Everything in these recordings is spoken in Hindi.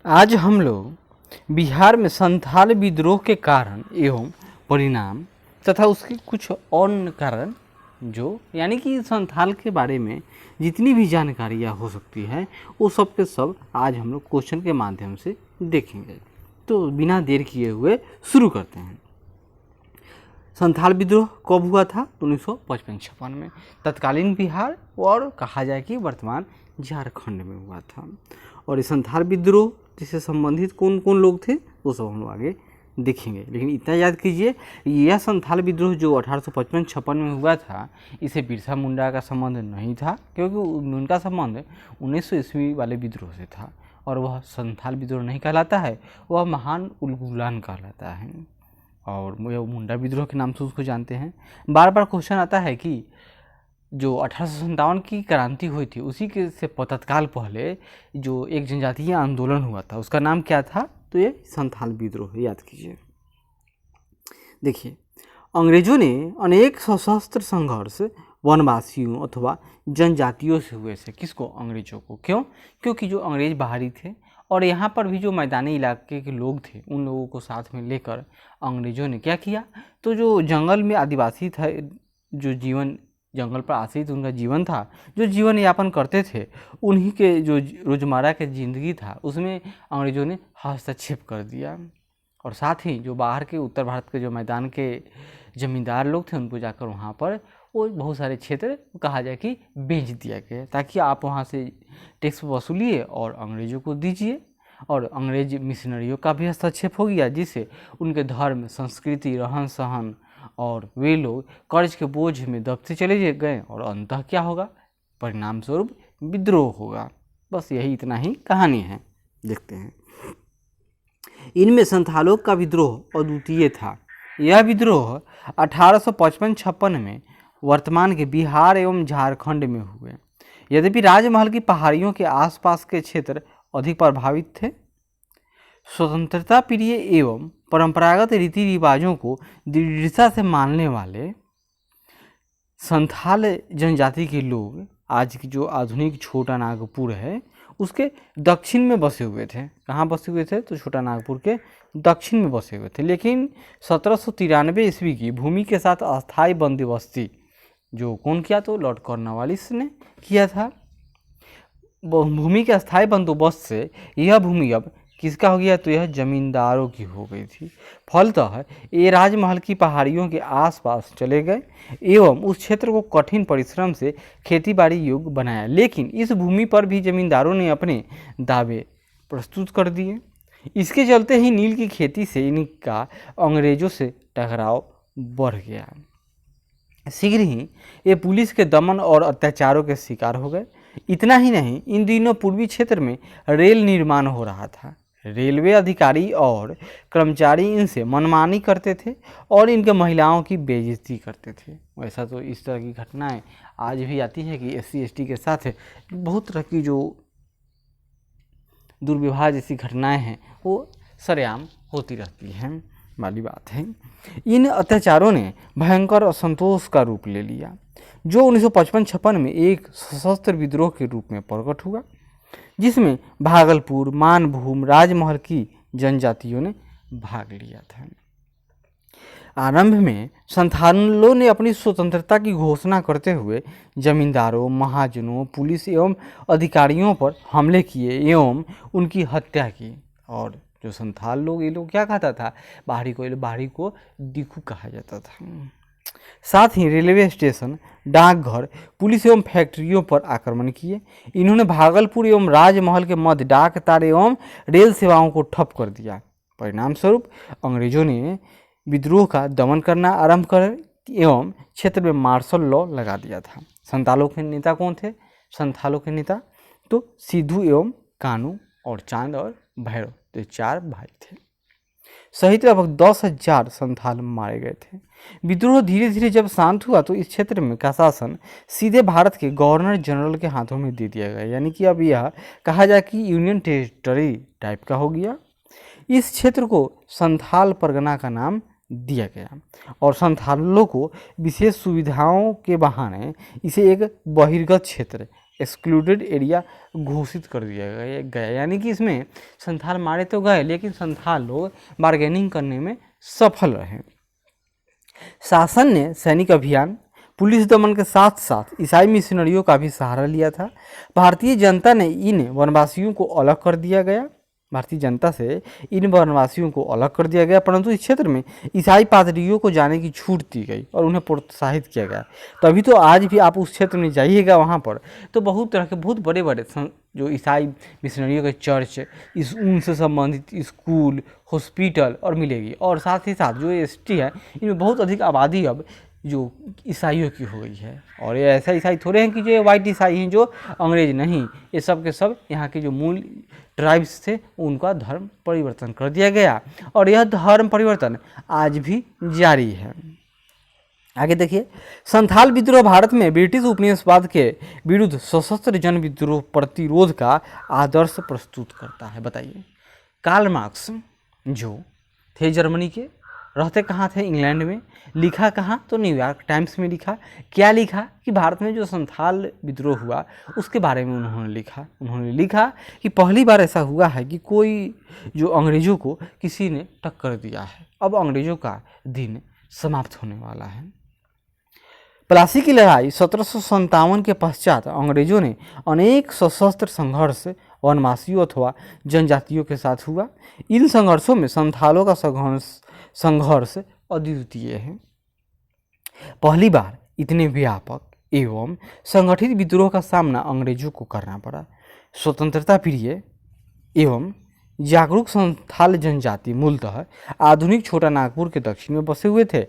आज हम लोग बिहार में संथाल विद्रोह के कारण एवं परिणाम तथा उसके कुछ और कारण जो यानी कि संथाल के बारे में जितनी भी जानकारियाँ हो सकती है वो सब के सब आज हम लोग क्वेश्चन के माध्यम से देखेंगे। तो बिना देर किए हुए शुरू करते हैं। संथाल विद्रोह कब हुआ था? 1955-56 में तत्कालीन बिहार और कहा जाए कि वर्तमान झारखंड में हुआ था। और ये संथाल विद्रोह से संबंधित कौन कौन लोग थे वो सब हम लोग आगे देखेंगे, लेकिन इतना याद कीजिए यह संथाल विद्रोह जो 1855-56 में हुआ था इसे बिरसा मुंडा का संबंध नहीं था, क्योंकि उनका संबंध 1900 ईस्वी वाले विद्रोह से था और वह संथाल विद्रोह नहीं कहलाता है, वह महान उलगुलान कहलाता है और मुंडा विद्रोह के नाम से उसको जानते हैं। बार बार क्वेश्चन आता है कि जो 1857 की क्रांति हुई थी उसी के से तत्काल पहले जो एक जनजातीय आंदोलन हुआ था उसका नाम क्या था? तो ये संथाल विद्रोह, याद कीजिए। देखिए, अंग्रेजों ने अनेक सशस्त्र संघर्ष वनवासियों अथवा जनजातियों से हुए थे। किसको? अंग्रेजों को। क्यों? क्योंकि जो अंग्रेज बाहरी थे और यहाँ पर भी जो मैदानी इलाके के लोग थे उन लोगों को साथ में लेकर अंग्रेजों ने क्या किया, तो जो जंगल में आदिवासी था, जो जीवन जंगल पर आश्रित उनका जीवन था, जो जीवन यापन करते थे, उन्हीं के जो रोज़मर्रा के ज़िंदगी था उसमें अंग्रेज़ों ने हस्तक्षेप कर दिया। और साथ ही जो बाहर के उत्तर भारत के जो मैदान के ज़मींदार लोग थे उनको जाकर वहाँ पर वो बहुत सारे क्षेत्र कहा जाए कि बेच दिया गया, ताकि आप वहाँ से टैक्स वसूलिए और अंग्रेज़ों को दीजिए। और अंग्रेज मिशनरियों का भी हस्तक्षेप हो गया, जिससे उनके धर्म, संस्कृति, रहन सहन और वे लोग कर्ज के बोझ में दबते चले गए और अंततः क्या होगा? परिणाम स्वरूप विद्रोह होगा। बस यही इतना ही कहानी है। देखते हैं। इनमें संथालों का विद्रोह अद्वितीय था। यह विद्रोह 1855-56 में वर्तमान के बिहार एवं झारखंड में हुए। यद्यपि राजमहल की पहाड़ियों के आसपास के क्षेत्र अधिक प्रभावित थे। स्वतंत्रता प्रिय एवं परंपरागत रीति रिवाजों को दृढ़ता से मानने वाले संथाल जनजाति के लोग आज की जो आधुनिक छोटा नागपुर है उसके दक्षिण में बसे हुए थे। कहाँ बसे हुए थे? तो छोटा नागपुर के दक्षिण में बसे हुए थे। लेकिन 1793 ईस्वी की भूमि के साथ अस्थायी बंदोबस्ती जो कौन किया? तो लॉर्ड कॉर्नवालिस ने किया था। भूमि के अस्थायी बंदोबस्त से यह भूमि अब किसका हो गया? तो यह जमींदारों की हो गई थी। फलतः ये राजमहल की पहाड़ियों के आसपास चले गए एवं उस क्षेत्र को कठिन परिश्रम से खेतीबाड़ी योग्य बनाया। लेकिन इस भूमि पर भी जमींदारों ने अपने दावे प्रस्तुत कर दिए। इसके चलते ही नील की खेती से इनका अंग्रेजों से टकराव बढ़ गया। शीघ्र ही ये पुलिस के दमन और अत्याचारों के शिकार हो गए। इतना ही नहीं, इन दिनों पूर्वी क्षेत्र में रेल निर्माण हो रहा था। रेलवे अधिकारी और कर्मचारी इनसे मनमानी करते थे और इनके महिलाओं की बेइज्जती करते थे। वैसा तो इस तरह की घटनाएं आज भी आती है कि SC ST के साथ बहुत तरह की जो दुर्व्यवहार जैसी घटनाएं हैं वो सरेआम होती रहती हैं वाली बात है। इन अत्याचारों ने भयंकर असंतोष का रूप ले लिया, जो 1955-56 में एक सशस्त्र विद्रोह के रूप में प्रकट हुआ, जिसमें भागलपुर, मानभूम, राजमहल की जनजातियों ने भाग लिया था। आरंभ में संथालों ने अपनी स्वतंत्रता की घोषणा करते हुए जमींदारों, महाजनों, पुलिस एवं अधिकारियों पर हमले किए एवं उनकी हत्या की। और जो संथाल लोग, ये लोग क्या कहता था? बाहरी को दिखू कहा जाता था। साथ ही रेलवे स्टेशन, डाकघर, पुलिस एवं फैक्ट्रियों पर आक्रमण किए। इन्होंने भागलपुर एवं राजमहल के मध्य डाक तार एवं रेल सेवाओं को ठप कर दिया। परिणाम स्वरूप अंग्रेजों ने विद्रोह का दमन करना आरंभ कर एवं क्षेत्र में मार्शल लॉ लगा दिया था। संथालों के नेता कौन थे? संथालों के नेता तो सिद्धू एवं कानू और चांद और भैरव, तो 4 भाई थे। सहित लगभग 10,000 संथाल मारे गए थे। विद्रोह धीरे धीरे जब शांत हुआ तो इस क्षेत्र में का शासन सीधे भारत के गवर्नर जनरल के हाथों में दे दिया गया, यानी कि अब यह कहा जाए कि यूनियन टेरिटरी टाइप का हो गया। इस क्षेत्र को संथाल परगना का नाम दिया गया और संथालों को विशेष सुविधाओं के बहाने इसे एक बहिर्गत क्षेत्र एक्सक्लूडेड एरिया घोषित कर दिया गया। यानी कि इसमें संथाल मारे तो गए, लेकिन संथाल लोग बार्गेनिंग करने में सफल रहे। शासन ने सैनिक अभियान, पुलिस दमन के साथ साथ ईसाई मिशनरियों का भी सहारा लिया था। भारतीय जनता ने इन वनवासियों को अलग कर दिया गया भारतीय जनता से इन वनवासियों को अलग कर दिया गया, परंतु इस क्षेत्र में ईसाई पादरियों को जाने की छूट दी गई और उन्हें प्रोत्साहित किया गया। तभी तो आज भी आप उस क्षेत्र में जाइएगा, वहाँ पर तो बहुत तरह के बहुत बड़े बड़े जो ईसाई मिशनरियों के चर्च, इस उनसे संबंधित स्कूल, हॉस्पिटल और मिलेगी। और साथ ही साथ जो एसटी है, इनमें बहुत अधिक आबादी अब जो ईसाइयों की हो गई है। और ये ऐसा ईसाई थोड़े हैं कि जो वाइट ईसाई हैं, जो अंग्रेज नहीं, ये सब के सब यहाँ के जो मूल ट्राइब्स थे उनका धर्म परिवर्तन कर दिया गया और यह धर्म परिवर्तन आज भी जारी है। आगे देखिए, संथाल विद्रोह भारत में ब्रिटिश उपनिवेशवाद के विरुद्ध सशस्त्र जन विद्रोह प्रतिरोध का आदर्श प्रस्तुत करता है। बताइए, कार्ल मार्क्स जो थे जर्मनी के, रहते कहाँ थे? इंग्लैंड में। लिखा कहाँ? तो न्यूयॉर्क टाइम्स में लिखा। क्या लिखा? कि भारत में जो संथाल विद्रोह हुआ उसके बारे में उन्होंने लिखा कि पहली बार ऐसा हुआ है कि कोई जो अंग्रेज़ों को किसी ने टक्कर दिया है। अब अंग्रेज़ों का दिन समाप्त होने वाला है। प्लासी की लड़ाई 1757 के पश्चात अंग्रेजों ने अनेक सशस्त्र संघर्ष वनवासियों अथवा जनजातियों के साथ हुआ। इन संघर्षों में संथालों का संघर्ष अद्वितीय है। पहली बार इतने व्यापक एवं संगठित विद्रोह का सामना अंग्रेजों को करना पड़ा। स्वतंत्रता प्रिय एवं जागरूक संथाल जनजाति मूलतः आधुनिक छोटा नागपुर के दक्षिण में बसे हुए थे।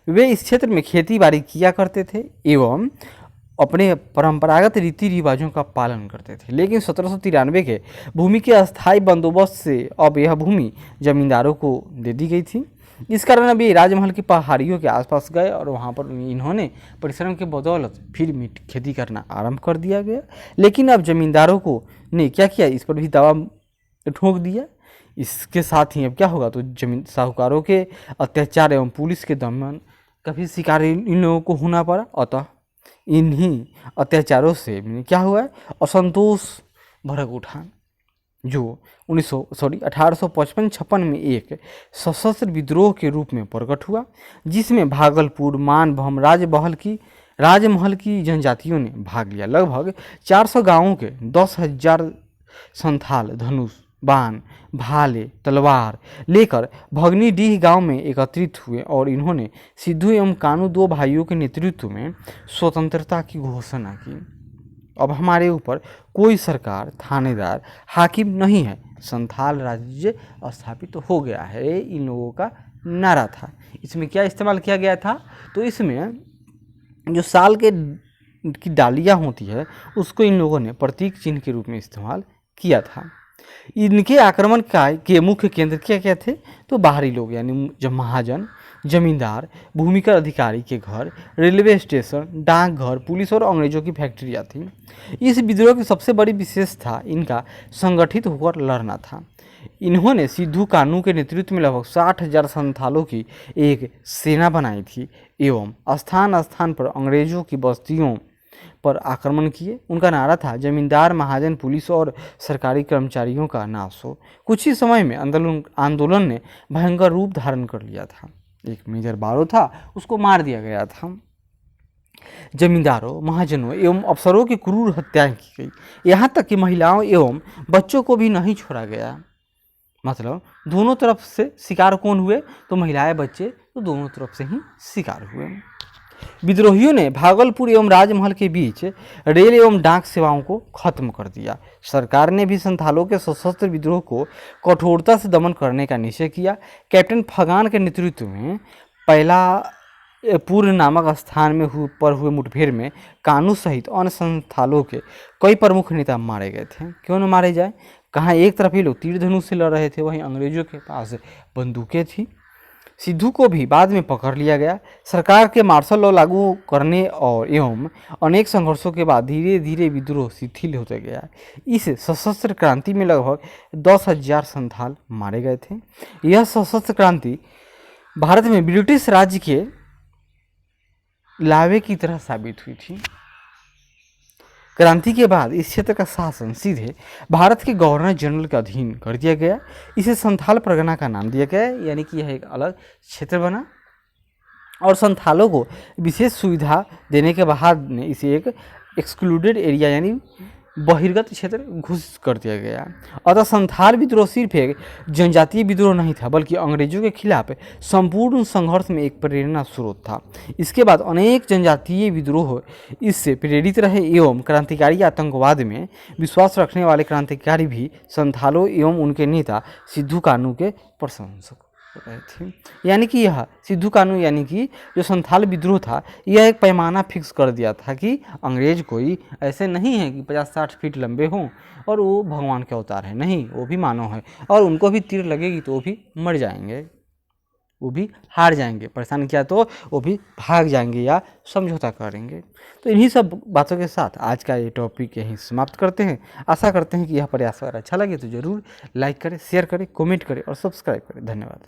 वे इस क्षेत्र में खेती बाड़ी किया करते थे एवं अपने परंपरागत रीति रिवाजों का पालन करते थे। लेकिन 1793 के भूमि के अस्थायी बंदोबस्त से अब यह भूमि जमींदारों को दे दी गई थी। इस कारण अभी राजमहल की पहाड़ियों के आसपास गए और वहाँ पर इन्होंने परिश्रम के बदौलत फिर खेती करना आरंभ कर दिया गया। लेकिन अब जमींदारों को ने क्या किया, इस पर भी दवा ठोक दिया। इसके साथ ही अब क्या होगा, तो जमीन साहूकारों के अत्याचार एवं पुलिस के दमन का भी शिकार इन लोगों को होना पड़ा। अतः इन्हीं अत्याचारों से क्या हुआ, असंतोष भड़क उठा, जो 1855-56 में एक सशस्त्र विद्रोह के रूप में प्रकट हुआ, जिसमें भागलपुर, मानभूम, राजमहल की जनजातियों ने भाग लिया। लगभग 400 गांवों के 10,000 संथाल धनुष, बाण, भाले, तलवार लेकर भगनीडीह गांव में एकत्रित हुए और इन्होंने सिद्धू एवं कानू, दो भाइयों के नेतृत्व में स्वतंत्रता की घोषणा की। अब हमारे ऊपर कोई सरकार, थानेदार, हाकिम नहीं है, संथाल राज्य स्थापित हो गया है, इन लोगों का नारा था। इसमें क्या इस्तेमाल किया गया था, तो इसमें जो साल की डालियाँ होती है उसको इन लोगों ने प्रतीक चिन्ह के रूप में इस्तेमाल किया था। इनके आक्रमण के मुख्य केंद्र क्या क्या थे, तो बाहरी लोग यानी जब महाजन, जमींदार, भूमिकर अधिकारी के घर, रेलवे स्टेशन, डाकघर, पुलिस और अंग्रेजों की फैक्ट्रियाँ थीं। इस विद्रोह की सबसे बड़ी विशेषता इनका संगठित होकर लड़ना था। इन्होंने सिद्धू कानू के नेतृत्व में लगभग 60,000 संथालों की एक सेना बनाई थी एवं स्थान स्थान पर अंग्रेजों की बस्तियों पर आक्रमण किए। उनका नारा था, जमींदार, महाजन, पुलिस और सरकारी कर्मचारियों का नाश हो। कुछ ही समय में आंदोलन ने भयंकर रूप धारण कर लिया था। एक मेजर बारो था, उसको मार दिया गया था। जमींदारों, महाजनों एवं अफसरों की क्रूर हत्याएं की गई। यहाँ तक कि महिलाओं एवं बच्चों को भी नहीं छोड़ा गया। मतलब दोनों तरफ से शिकार कौन हुए, तो महिलाएं, बच्चे, तो दोनों तरफ से ही शिकार हुए। विद्रोहियों ने भागलपुर एवं राजमहल के बीच रेल एवं डाक सेवाओं को खत्म कर दिया। सरकार ने भी संथालों के सशस्त्र विद्रोह को कठोरता से दमन करने का निश्चय किया। कैप्टन फगान के नेतृत्व में पहला पूर्व नामक स्थान में हुए मुठभेड़ में कानू सहित अन्य संथालों के कई प्रमुख नेता मारे गए थे। क्यों न मारे जाए, कहाँ एक तरफ ही लोग तीर धनुष से लड़ रहे थे, वहीं अंग्रेजों के पास बंदूकें थी। सिद्धू को भी बाद में पकड़ लिया गया। सरकार के मार्शल लॉ लागू करने और एवं अनेक संघर्षों के बाद धीरे धीरे विद्रोह शिथिल होते गया। इस सशस्त्र क्रांति में लगभग 10,000 संथाल मारे गए थे। यह सशस्त्र क्रांति भारत में ब्रिटिश राज्य के लावे की तरह साबित हुई थी। क्रांति के बाद इस क्षेत्र का शासन सीधे भारत के गवर्नर जनरल के अधीन कर दिया गया। इसे संथाल परगना का नाम दिया गया, यानी कि यह एक अलग क्षेत्र बना और संथालों को विशेष सुविधा देने के बाद में इसे एक एक्सक्लूडेड एरिया यानी बहिर्गत क्षेत्र घोषित कर दिया गया। अतः संथाल विद्रोह सिर्फ एक जनजातीय विद्रोह नहीं था, बल्कि अंग्रेजों के खिलाफ संपूर्ण संघर्ष में एक प्रेरणा स्रोत था। इसके बाद अनेक जनजातीय विद्रोह इससे प्रेरित रहे एवं क्रांतिकारी आतंकवाद में विश्वास रखने वाले क्रांतिकारी भी संथालों एवं उनके नेता सिद्धू कानू के प्रशंसक रहे थे। यानी कि यह सिद्धू कानू यानी कि जो संथाल विद्रोह था, यह एक पैमाना फिक्स कर दिया था कि अंग्रेज कोई ऐसे नहीं है कि 50-60 फीट लंबे हों और वो भगवान के अवतार है, नहीं, वो भी मानव है और उनको भी तीर लगेगी तो वो भी मर जाएंगे, वो भी हार जाएंगे, परेशान किया तो वो भी भाग जाएंगे या समझौता करेंगे। तो इन्हीं सब बातों के साथ आज का ये टॉपिक यहीं समाप्त करते हैं। आशा करते हैं कि यह प्रयास अगर अच्छा लगे तो ज़रूर लाइक करें, शेयर करें, कमेंट करें और सब्सक्राइब करें। धन्यवाद।